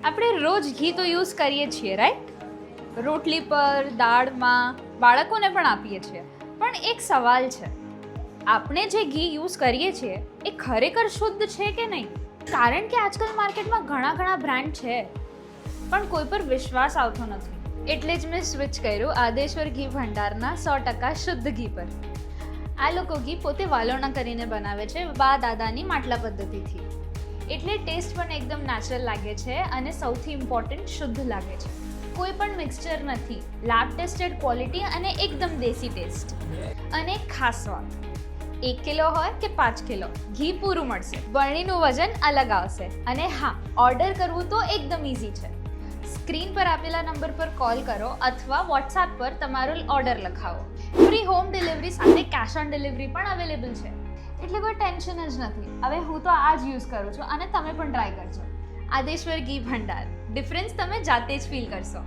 આપણે રોજ ઘી તો યુઝ કરીએ છીએ, રાઈટ? રોટલી પર, દાળમાં, બાળકોને પણ આપીએ છીએ. પણ એક સવાલ છે, આપણે જે ઘી યુઝ કરીએ છીએ એ ખરેખર શુદ્ધ છે કે નહીં? કારણ કે આજકાલ માર્કેટમાં ઘણા બ્રાન્ડ છે, પણ કોઈ પર વિશ્વાસ આવતો નથી. એટલે જ મેં સ્વિચ કર્યું આદેશ્વર ઘી ભંડારના 100% શુદ્ધ ઘી પર. આ લોકો ઘી પોતે વાલોણા કરીને બનાવે છે, બા દાદાની માટલા પદ્ધતિથી. એટલે ટેસ્ટ પણ એકદમ નેચરલ લાગે છે અને સૌથી ઇમ્પોર્ટન્ટ શુદ્ધ લાગે છે. કોઈ પણ મિક્સચર નથી, લેબ ટેસ્ટેડ ક્વોલિટી અને એકદમ દેશી ટેસ્ટ. અને ખાસ વાત, 1 કિલો હોય કે 5 કિલો ઘી પૂરું મળશે. બરણીનું વજન અલગ આવશે. અને હા, ઓર્ડર કરવું તો એકદમ ઇઝી છે. સ્ક્રીન પર આપેલા નંબર પર કોલ કરો અથવા વોટ્સએપ પર તમારો ઓર્ડર લખાવો. ફ્રી હોમ ડિલિવરી સાથે કેશ ઓન ડિલિવરી પણ અવેલેબલ છે. એટલે કોઈ ટેન્શન જ નથી. હવે હું તો આ જ યુઝ કરું છું અને તમે પણ ટ્રાય કરજો. આદેશ્વર ઘી ભંડાર. ડિફરન્સ તમે જાતે જ ફીલ કરશો.